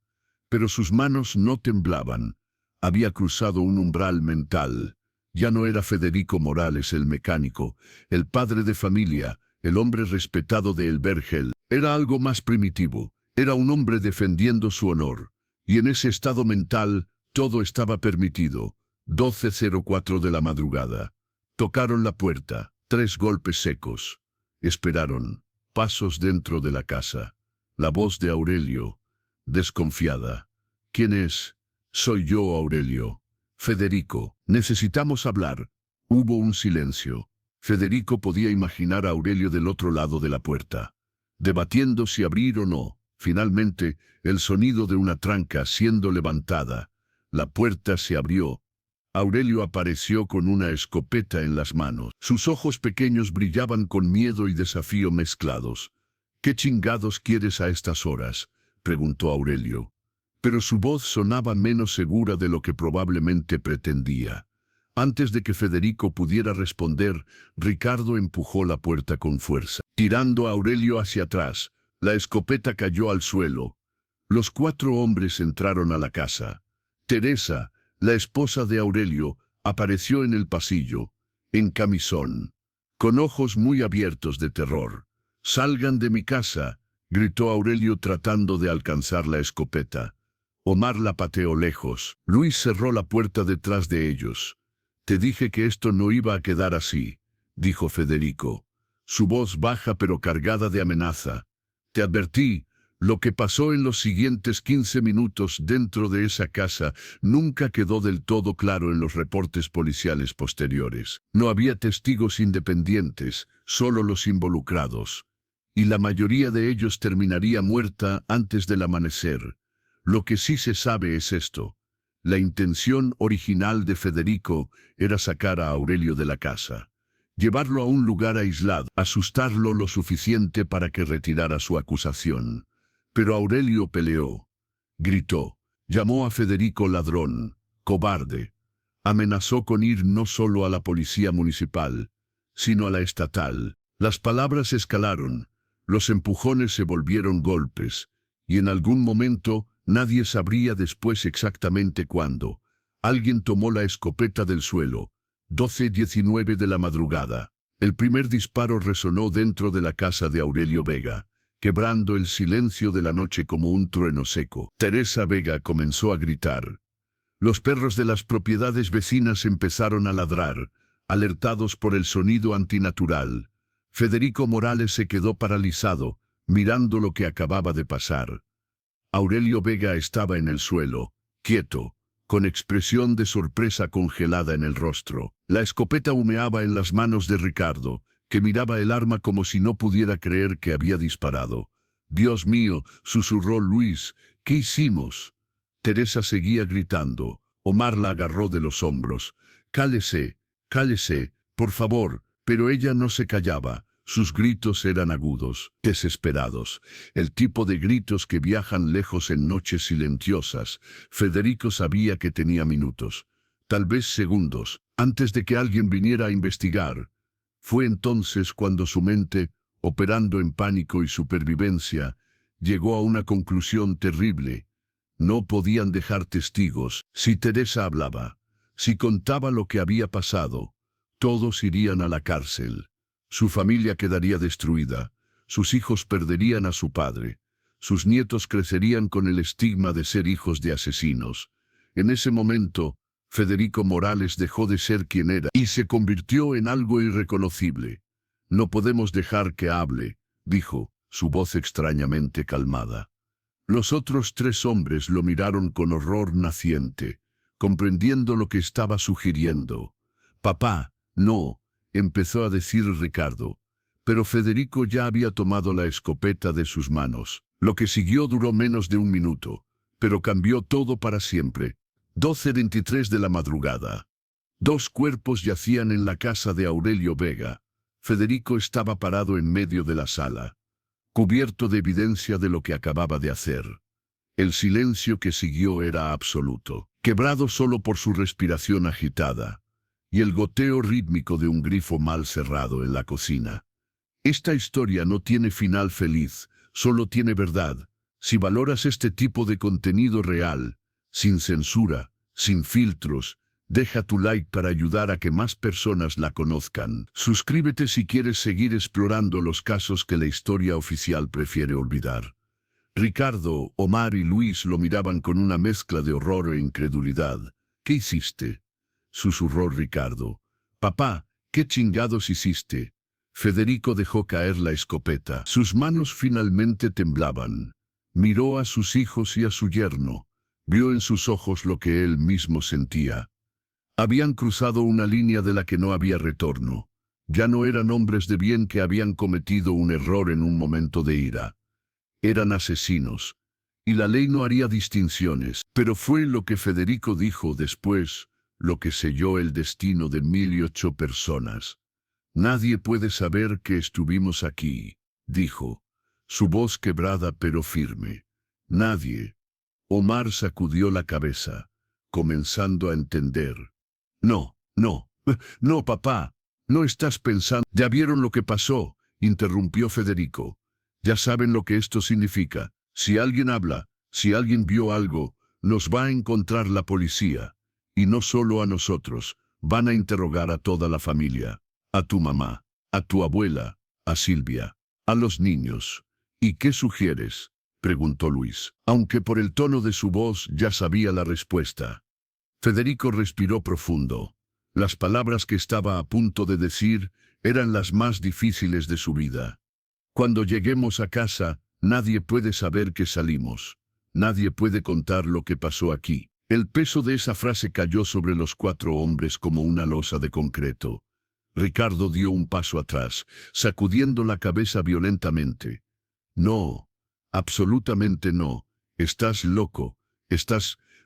pero sus manos no temblaban. Había cruzado un umbral mental. Ya no era Federico Morales el mecánico, el padre de familia, el hombre respetado de El Vergel. Era algo más primitivo. Era un hombre defendiendo su honor. Y en ese estado mental, todo estaba permitido. 12:04 de la madrugada. Tocaron la puerta. 3 golpes secos. Esperaron. Pasos dentro de la casa. La voz de Aurelio, desconfiada. ¿Quién es? Soy yo, Aurelio. Federico, necesitamos hablar. Hubo un silencio. Federico podía imaginar a Aurelio del otro lado de la puerta, debatiendo si abrir o no. Finalmente, el sonido de una tranca siendo levantada. La puerta se abrió. Aurelio apareció con una escopeta en las manos. Sus ojos pequeños brillaban con miedo y desafío mezclados. ¿Qué chingados quieres a estas horas?, preguntó Aurelio. Pero su voz sonaba menos segura de lo que probablemente pretendía. Antes de que Federico pudiera responder, Ricardo empujó la puerta con fuerza, tirando a Aurelio hacia atrás. La escopeta cayó al suelo. Los 4 hombres entraron a la casa. Teresa, la esposa de Aurelio, apareció en el pasillo, en camisón, con ojos muy abiertos de terror. «Salgan de mi casa», gritó Aurelio tratando de alcanzar la escopeta. Omar la pateó lejos. Luis cerró la puerta detrás de ellos. «Te dije que esto no iba a quedar así», dijo Federico, su voz baja pero cargada de amenaza. «Te advertí». Lo que pasó en los siguientes 15 minutos dentro de esa casa nunca quedó del todo claro en los reportes policiales posteriores. No había testigos independientes, solo los involucrados. Y la mayoría de ellos terminaría muerta antes del amanecer. Lo que sí se sabe es esto. La intención original de Federico era sacar a Aurelio de la casa. Llevarlo a un lugar aislado, asustarlo lo suficiente para que retirara su acusación. Pero Aurelio peleó, gritó, llamó a Federico ladrón, cobarde. Amenazó con ir no solo a la policía municipal, sino a la estatal. Las palabras escalaron, los empujones se volvieron golpes, y en algún momento, nadie sabría después exactamente cuándo, alguien tomó la escopeta del suelo. 12:19 de la madrugada. El primer disparo resonó dentro de la casa de Aurelio Vega, quebrando el silencio de la noche como un trueno seco. Teresa Vega comenzó a gritar. Los perros de las propiedades vecinas empezaron a ladrar, alertados por el sonido antinatural. Federico Morales se quedó paralizado, mirando lo que acababa de pasar. Aurelio Vega estaba en el suelo, quieto, con expresión de sorpresa congelada en el rostro. La escopeta humeaba en las manos de Ricardo, que miraba el arma como si no pudiera creer que había disparado. «Dios mío», susurró Luis, «¿qué hicimos?». Teresa seguía gritando. Omar la agarró de los hombros. «Cállese, cállese, por favor», pero ella no se callaba. Sus gritos eran agudos, desesperados, el tipo de gritos que viajan lejos en noches silenciosas. Federico sabía que tenía minutos, tal vez segundos, antes de que alguien viniera a investigar. Fue entonces cuando su mente, operando en pánico y supervivencia, llegó a una conclusión terrible. No podían dejar testigos. Si Teresa hablaba, si contaba lo que había pasado, todos irían a la cárcel. Su familia quedaría destruida, sus hijos perderían a su padre, sus nietos crecerían con el estigma de ser hijos de asesinos. En ese momento, Federico Morales dejó de ser quien era y se convirtió en algo irreconocible. «No podemos dejar que hable», dijo, su voz extrañamente calmada. Los otros 3 hombres lo miraron con horror naciente, comprendiendo lo que estaba sugiriendo. «Papá, no», empezó a decir Ricardo, pero Federico ya había tomado la escopeta de sus manos. Lo que siguió duró menos de un minuto, pero cambió todo para siempre. 12:23 de la madrugada. 2 cuerpos yacían en la casa de Aurelio Vega. Federico estaba parado en medio de la sala, cubierto de evidencia de lo que acababa de hacer. El silencio que siguió era absoluto, quebrado solo por su respiración agitada y el goteo rítmico de un grifo mal cerrado en la cocina. Esta historia no tiene final feliz, solo tiene verdad. Si valoras este tipo de contenido real, sin censura, sin filtros, deja tu like para ayudar a que más personas la conozcan. Suscríbete si quieres seguir explorando los casos que la historia oficial prefiere olvidar. Ricardo, Omar y Luis lo miraban con una mezcla de horror e incredulidad. ¿Qué hiciste?, susurró Ricardo. Papá, ¿qué chingados hiciste? Federico dejó caer la escopeta. Sus manos finalmente temblaban. Miró a sus hijos y a su yerno. Vio en sus ojos lo que él mismo sentía. Habían cruzado una línea de la que no había retorno. Ya no eran hombres de bien que habían cometido un error en un momento de ira. Eran asesinos. Y la ley no haría distinciones. Pero fue lo que Federico dijo después, lo que selló el destino de 1008 personas. Nadie puede saber que estuvimos aquí, dijo, su voz quebrada pero firme. Nadie. Omar sacudió la cabeza, comenzando a entender. No, papá, no estás pensando. Ya vieron lo que pasó, interrumpió Federico. Ya saben lo que esto significa. Si alguien habla, si alguien vio algo, nos va a encontrar la policía. Y no solo a nosotros, van a interrogar a toda la familia. A tu mamá, a tu abuela, a Silvia, a los niños. ¿Y qué sugieres?, preguntó Luis, aunque por el tono de su voz ya sabía la respuesta. Federico respiró profundo. Las palabras que estaba a punto de decir eran las más difíciles de su vida. Cuando lleguemos a casa, nadie puede saber que salimos. Nadie puede contar lo que pasó aquí. El peso de esa frase cayó sobre los 4 hombres como una losa de concreto. Ricardo dio un paso atrás, sacudiendo la cabeza violentamente. No, absolutamente no. Estás loco.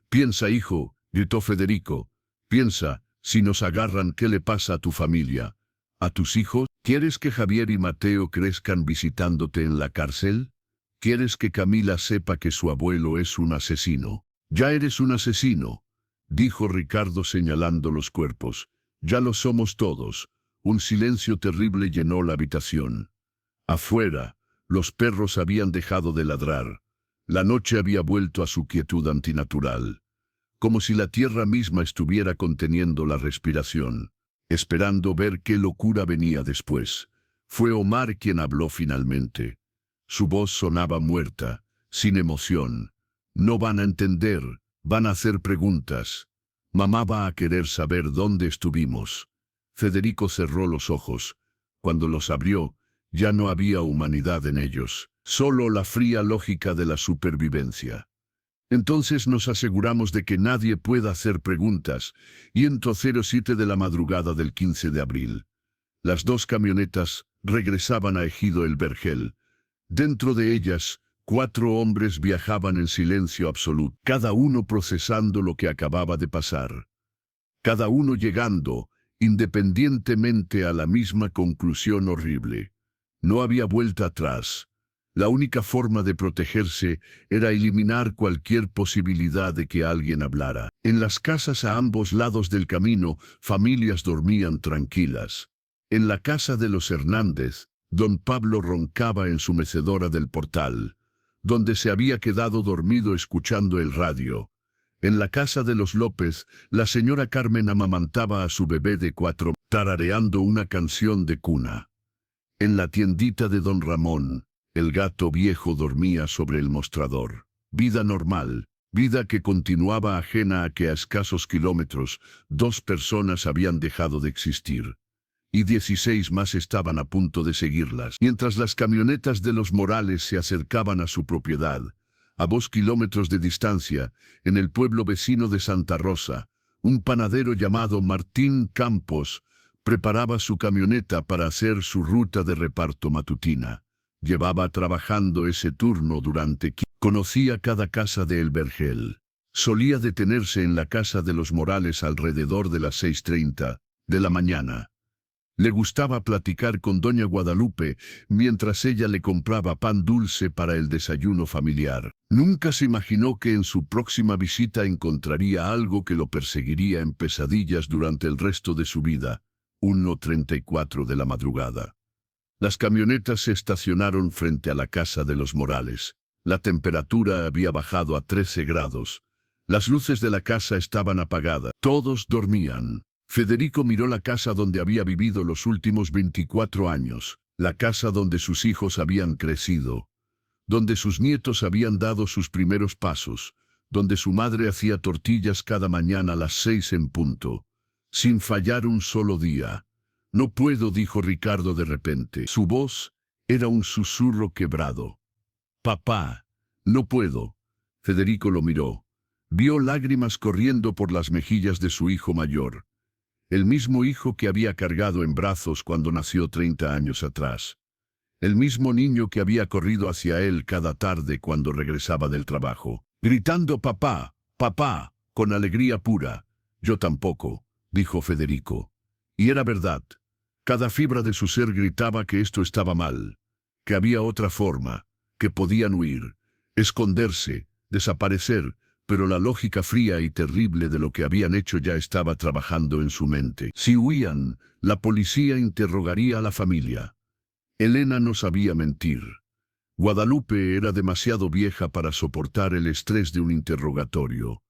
Piensa, hijo, gritó Federico. Piensa, si nos agarran, ¿qué le pasa a tu familia? ¿A tus hijos? ¿Quieres que Javier y Mateo crezcan visitándote en la cárcel? ¿Quieres que Camila sepa que su abuelo es un asesino? Ya eres un asesino, dijo Ricardo señalando los cuerpos. Ya lo somos todos. Un silencio terrible llenó la habitación. Afuera, los perros habían dejado de ladrar. La noche había vuelto a su quietud antinatural, como si la tierra misma estuviera conteniendo la respiración, esperando ver qué locura venía después. Fue Omar quien habló finalmente. Su voz sonaba muerta, sin emoción. No van a entender, van a hacer preguntas. Mamá va a querer saber dónde estuvimos. Federico cerró los ojos. Cuando los abrió, ya no había humanidad en ellos, solo la fría lógica de la supervivencia. Entonces nos aseguramos de que nadie pueda hacer preguntas, y entró 07 de la madrugada del 15 de abril. Las 2 camionetas regresaban a Ejido El Vergel. Dentro de ellas, 4 hombres viajaban en silencio absoluto, cada uno procesando lo que acababa de pasar. Cada uno llegando, independientemente, a la misma conclusión horrible. No había vuelta atrás. La única forma de protegerse era eliminar cualquier posibilidad de que alguien hablara. En las casas a ambos lados del camino, familias dormían tranquilas. En la casa de los Hernández, don Pablo roncaba en su mecedora del portal, donde se había quedado dormido escuchando el radio. En la casa de los López, la señora Carmen amamantaba a su bebé de 4, tarareando una canción de cuna. En la tiendita de don Ramón, el gato viejo dormía sobre el mostrador. Vida normal, vida que continuaba ajena a que a escasos kilómetros 2 personas habían dejado de existir. Y 16 más estaban a punto de seguirlas. Mientras las camionetas de los Morales se acercaban a su propiedad, a 2 kilómetros de distancia, en el pueblo vecino de Santa Rosa, un panadero llamado Martín Campos preparaba su camioneta para hacer su ruta de reparto matutina. Llevaba trabajando ese turno durante... Conocía cada casa de El Vergel. Solía detenerse en la casa de los Morales alrededor de las 6:30 de la mañana. Le gustaba platicar con doña Guadalupe mientras ella le compraba pan dulce para el desayuno familiar. Nunca se imaginó que en su próxima visita encontraría algo que lo perseguiría en pesadillas durante el resto de su vida. 1:34 de la madrugada. Las camionetas se estacionaron frente a la casa de los Morales. La temperatura había bajado a 13 grados. Las luces de la casa estaban apagadas. Todos dormían. Federico miró la casa donde había vivido los últimos 24 años, la casa donde sus hijos habían crecido, donde sus nietos habían dado sus primeros pasos, donde su madre hacía tortillas cada mañana a las 6 en punto, sin fallar un solo día. No puedo, dijo Ricardo de repente. Su voz era un susurro quebrado. Papá, no puedo. Federico lo miró. Vio lágrimas corriendo por las mejillas de su hijo mayor. El mismo hijo que había cargado en brazos cuando nació 30 años atrás. El mismo niño que había corrido hacia él cada tarde cuando regresaba del trabajo, gritando papá, papá, con alegría pura. Yo tampoco, dijo Federico. Y era verdad. Cada fibra de su ser gritaba que esto estaba mal, que había otra forma, que podían huir, esconderse, desaparecer, pero la lógica fría y terrible de lo que habían hecho ya estaba trabajando en su mente. Si huían, la policía interrogaría a la familia. Elena no sabía mentir. Guadalupe era demasiado vieja para soportar el estrés de un interrogatorio.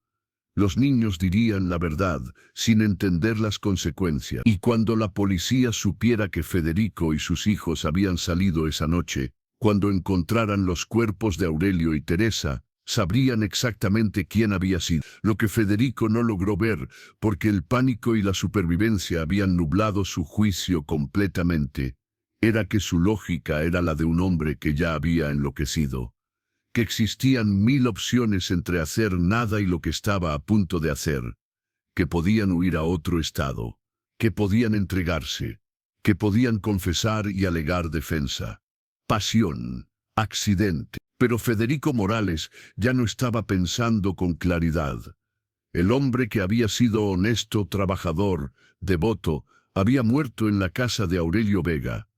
Los niños dirían la verdad, sin entender las consecuencias. Y cuando la policía supiera que Federico y sus hijos habían salido esa noche, cuando encontraran los cuerpos de Aurelio y Teresa, sabrían exactamente quién había sido. Lo que Federico no logró ver, porque el pánico y la supervivencia habían nublado su juicio completamente, era que su lógica era la de un hombre que ya había enloquecido, que existían 1000 opciones entre hacer nada y lo que estaba a punto de hacer, que podían huir a otro estado, que podían entregarse, que podían confesar y alegar defensa. Pasión, accidente. Pero Federico Morales ya no estaba pensando con claridad. El hombre que había sido honesto, trabajador, devoto, había muerto en la casa de Aurelio Vega.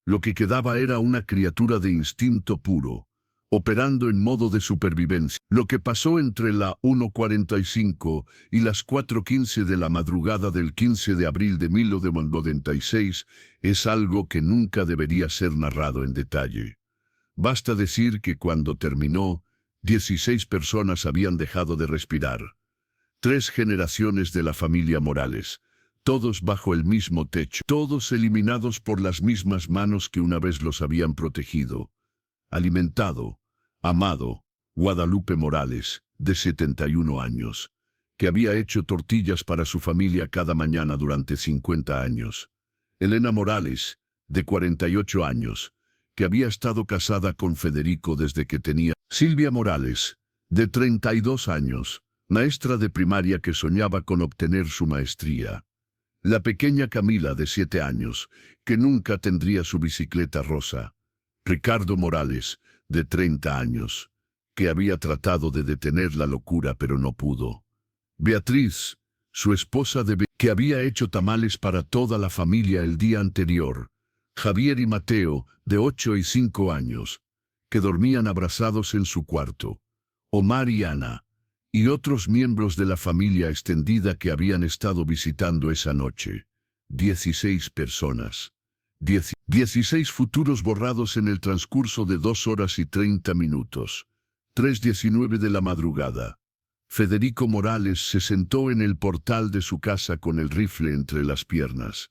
Lo que quedaba era una criatura de instinto puro, operando en modo de supervivencia. Lo que pasó entre la 1:45 y las 4:15 de la madrugada del 15 de abril de 1996 es algo que nunca debería ser narrado en detalle. Basta decir que cuando terminó, 16 personas habían dejado de respirar. 3 generaciones de la familia Morales, todos bajo el mismo techo, todos eliminados por las mismas manos que una vez los habían protegido, alimentado, amado. Guadalupe Morales, de 71 años, que había hecho tortillas para su familia cada mañana durante 50 años. Elena Morales, de 48 años, que había estado casada con Federico desde que tenía. Silvia Morales, de 32 años, maestra de primaria que soñaba con obtener su maestría. La pequeña Camila, de 7 años, que nunca tendría su bicicleta rosa. Ricardo Morales, de 30 años, que había tratado de detener la locura pero no pudo. Beatriz, su esposa que había hecho tamales para toda la familia el día anterior. Javier y Mateo, de 8 y 5 años, que dormían abrazados en su cuarto. Omar y Ana, y otros miembros de la familia extendida que habían estado visitando esa noche. 16 personas. 16 futuros borrados en el transcurso de 2 horas y 30 minutos. 3:19 de la madrugada. Federico Morales se sentó en el portal de su casa con el rifle entre las piernas.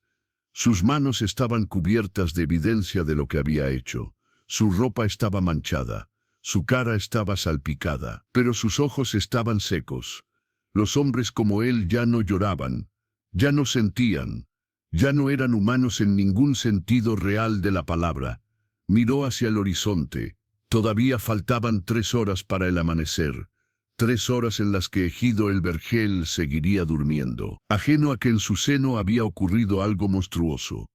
Sus manos estaban cubiertas de evidencia de lo que había hecho. Su ropa estaba manchada, su cara estaba salpicada, pero sus ojos estaban secos. Los hombres como él ya no lloraban, ya no sentían, ya no eran humanos en ningún sentido real de la palabra. Miró hacia el horizonte. Todavía faltaban 3 horas para el amanecer. 3 horas en las que Egido el Vergel seguiría durmiendo, ajeno a que en su seno había ocurrido algo monstruoso.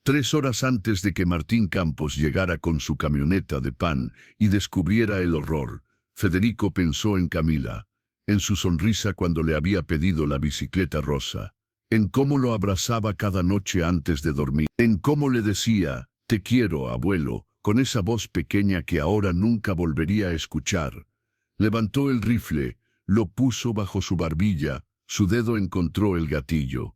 3 horas antes de que Martín Campos llegara con su camioneta de pan y descubriera el horror, Federico pensó en Camila, en su sonrisa cuando le había pedido la bicicleta rosa, en cómo lo abrazaba cada noche antes de dormir, en cómo le decía, «Te quiero, abuelo», con esa voz pequeña que ahora nunca volvería a escuchar. Levantó el rifle, lo puso bajo su barbilla, su dedo encontró el gatillo.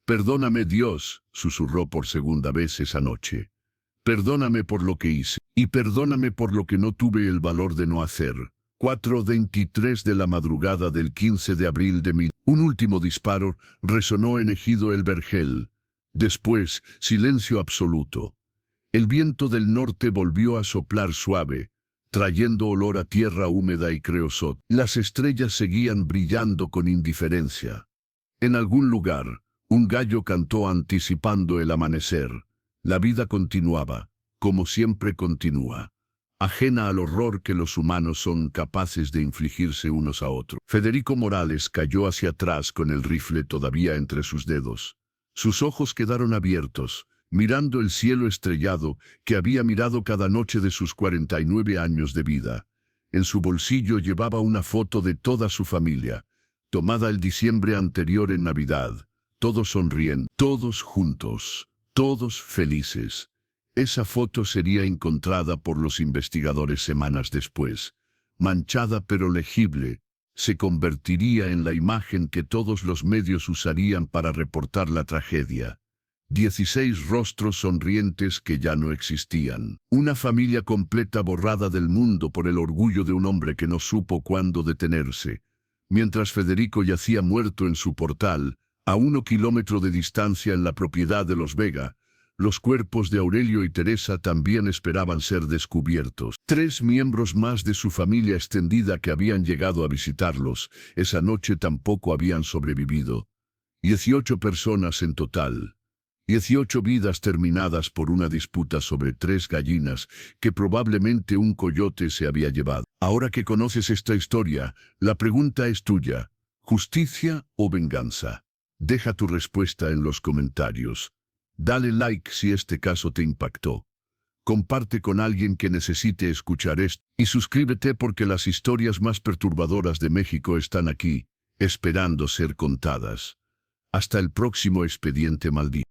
«Perdóname, Dios», susurró por segunda vez esa noche. «Perdóname por lo que hice, y perdóname por lo que no tuve el valor de no hacer». 4:23 de la madrugada del 15 de abril de 1000. Un último disparo resonó en Ejido El Vergel. Después, silencio absoluto. El viento del norte volvió a soplar suave, trayendo olor a tierra húmeda y creosot. Las estrellas seguían brillando con indiferencia. En algún lugar, un gallo cantó anticipando el amanecer. La vida continuaba, como siempre continúa, ajena al horror que los humanos son capaces de infligirse unos a otros. Federico Morales cayó hacia atrás con el rifle todavía entre sus dedos. Sus ojos quedaron abiertos, mirando el cielo estrellado que había mirado cada noche de sus 49 años de vida. En su bolsillo llevaba una foto de toda su familia, tomada el diciembre anterior en Navidad. Todos sonríen, todos juntos, todos felices. Esa foto sería encontrada por los investigadores semanas después. Manchada pero legible, se convertiría en la imagen que todos los medios usarían para reportar la tragedia. 16 rostros sonrientes que ya no existían. Una familia completa borrada del mundo por el orgullo de un hombre que no supo cuándo detenerse. Mientras Federico yacía muerto en su portal, a 1 kilómetro de distancia en la propiedad de los Vega, los cuerpos de Aurelio y Teresa también esperaban ser descubiertos. 3 miembros más de su familia extendida que habían llegado a visitarlos, esa noche tampoco habían sobrevivido. 18 personas en total. 18 vidas terminadas por una disputa sobre 3 gallinas que probablemente un coyote se había llevado. Ahora que conoces esta historia, la pregunta es tuya: ¿justicia o venganza? Deja tu respuesta en los comentarios. Dale like si este caso te impactó. Comparte con alguien que necesite escuchar esto. Y suscríbete porque las historias más perturbadoras de México están aquí, esperando ser contadas. Hasta el próximo expediente maldito.